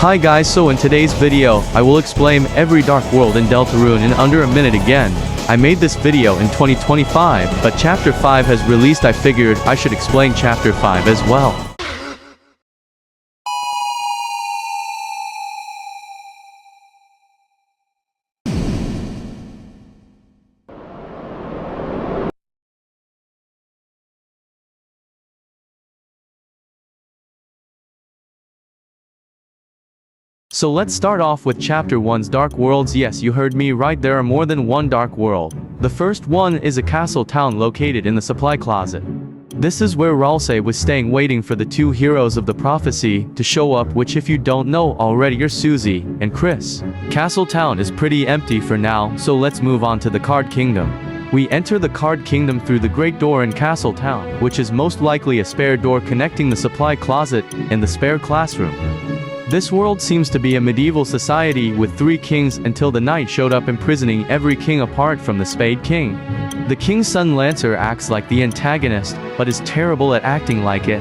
Hi guys, so in today's video, I will explain every dark world in Deltarune in under a minute again. I made this video in 2025, but Chapter 5 has released. I figured I should explain Chapter 5 as well. So let's start off with Chapter 1's Dark Worlds. Yes, you heard me right, there are more than one dark world. The first one is a castle town located in the supply closet. This is where Ralsei was staying, waiting for the two heroes of the prophecy to show up, which if you don't know already are Susie and Chris. Castle town is pretty empty for now, so let's move on to the Card Kingdom. We enter the Card Kingdom through the Great Door in Castle Town, which is most likely a spare door connecting the supply closet and the spare classroom. This world seems to be a medieval society with three kings until the knight showed up, imprisoning every king apart from the Spade King. The king's son Lancer acts like the antagonist, but is terrible at acting like it.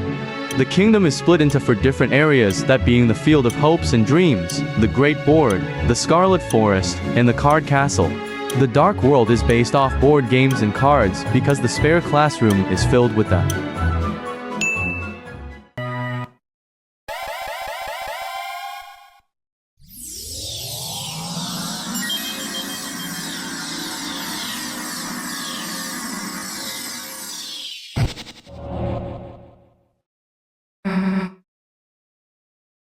The kingdom is split into four different areas, that being the Field of Hopes and Dreams, the Great Board, the Scarlet Forest, and the Card Castle. The Dark World is based off board games and cards because the spare classroom is filled with them.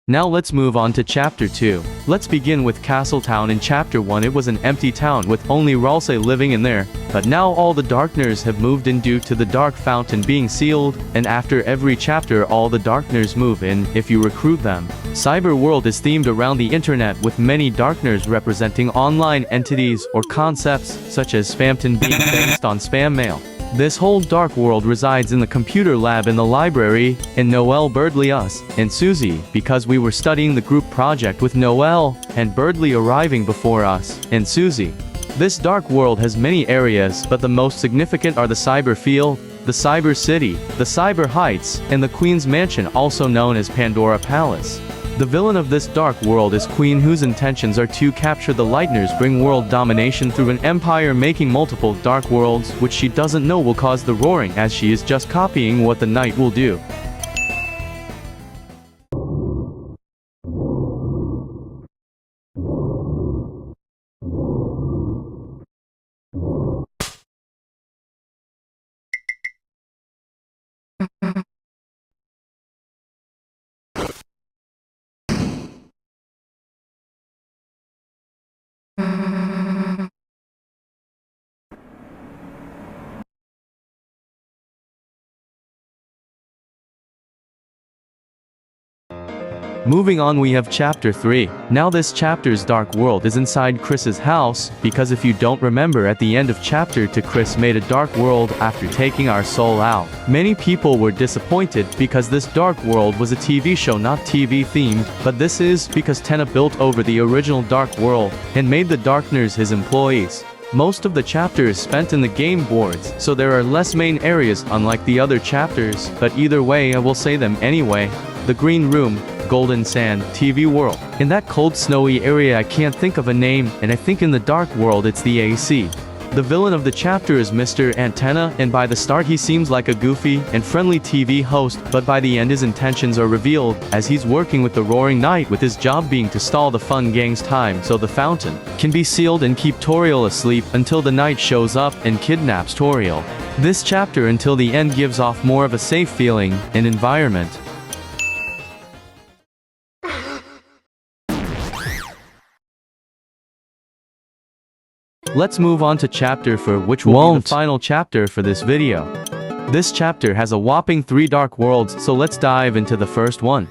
Now let's move on to Chapter 2. Let's begin with Castle Town. In Chapter 1 it was an empty town with only Ralsei living in there, but now all the Darkners have moved in due to the Dark Fountain being sealed, and after every chapter all the Darkners move in if you recruit them. Cyber World is themed around the internet with many Darkners representing online entities or concepts such as Spamton being based on spam mail. This whole dark world resides in the computer lab in the library, and Noelle, Birdley, us, and Susie, because we were studying the group project with Noelle and Birdley arriving before us and Susie. This dark world has many areas, but the most significant are the Cyber Field, the Cyber City, the Cyber Heights, and the Queen's Mansion, also known as Pandora Palace. The villain of this dark world is Queen, whose intentions are to capture the Lightners, bring world domination through an empire, making multiple dark worlds, which she doesn't know will cause the roaring, as she is just copying what the Knight will do. Moving on, we have Chapter 3. Now this chapter's dark world is inside Chris's house, because if you don't remember, at the end of Chapter 2 Chris made a dark world after taking our soul out. Many people were disappointed because this dark world was a TV show, not TV themed, but this is because Tenna built over the original dark world and made the Darkners his employees. Most of the chapter is spent in the game boards, so there are less main areas unlike the other chapters, but either way I will say them anyway. The Green Room, Golden Sand, TV World. In that cold snowy area I can't think of a name, and I think in the dark world it's the AC. The villain of the chapter is Mr. Antenna, and by the start he seems like a goofy and friendly TV host, but by the end his intentions are revealed, as he's working with the Roaring Knight, with his job being to stall the fun gang's time so the fountain can be sealed and keep Toriel asleep until the Knight shows up and kidnaps Toriel. This chapter until the end gives off more of a safe feeling and environment. Let's move on to Chapter 4, which will be the final chapter for this video. This chapter has a whopping 3 dark worlds, so let's dive into the first one.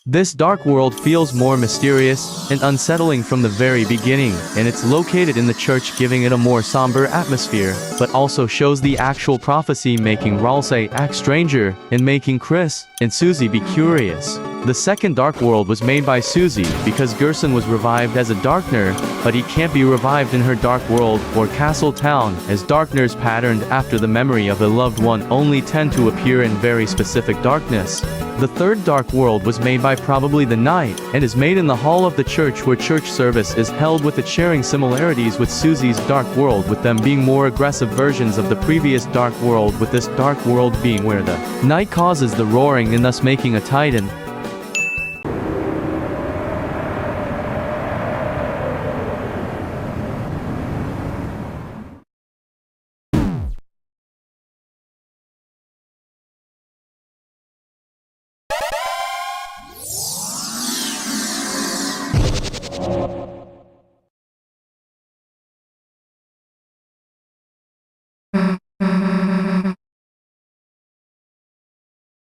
This dark world feels more mysterious and unsettling from the very beginning, and it's located in the church, giving it a more somber atmosphere, but also shows the actual prophecy, making Ralsei act stranger and making Chris and Susie be curious. The second Dark World was made by Susie, because Gerson was revived as a Darkner, but he can't be revived in her Dark World, or Castle Town, as Darkners patterned after the memory of a loved one only tend to appear in very specific darkness. The third Dark World was made by probably the Knight, and is made in the hall of the church where church service is held, with it sharing similarities with Susie's Dark World, with them being more aggressive versions of the previous Dark World, with this Dark World being where the Knight causes the roaring and thus making a Titan.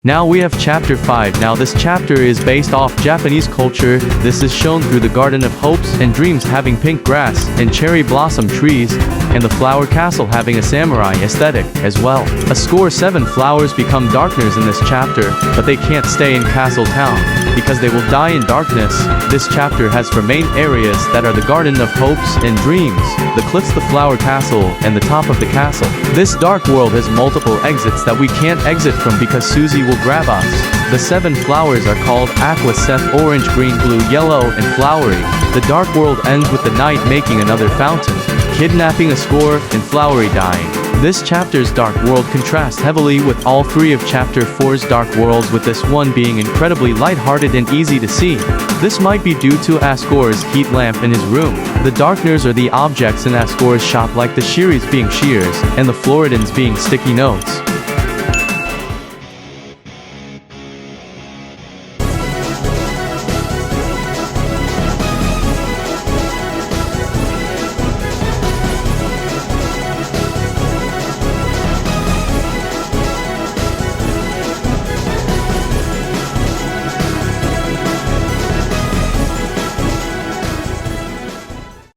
Now we have chapter 5. Now this chapter is based off Japanese culture. This is shown through the Garden of Hopes and Dreams having pink grass and cherry blossom trees, and the flower castle having a samurai aesthetic as well. A score 7 flowers become Darkners in this chapter, but they can't stay in Castle Town, because they will die in darkness. This chapter has 4 main areas that are the Garden of Hopes and Dreams, the cliffs, the flower castle, and the top of the castle. This dark world has multiple exits that we can't exit from because Susie will grab us. The 7 flowers are called Aqua, Seth, Orange, Green, Blue, Yellow, and Flowery. The dark world ends with the Knight making another fountain, kidnapping a score, and Flowery dying. This chapter's dark world contrasts heavily with all 3 of chapter 4's dark worlds, with this one being incredibly lighthearted and easy to see. This might be due to Ascor's heat lamp in his room. The Darkners are the objects in Ascor's shop, like the Shearies being shears, and the Floridans being sticky notes.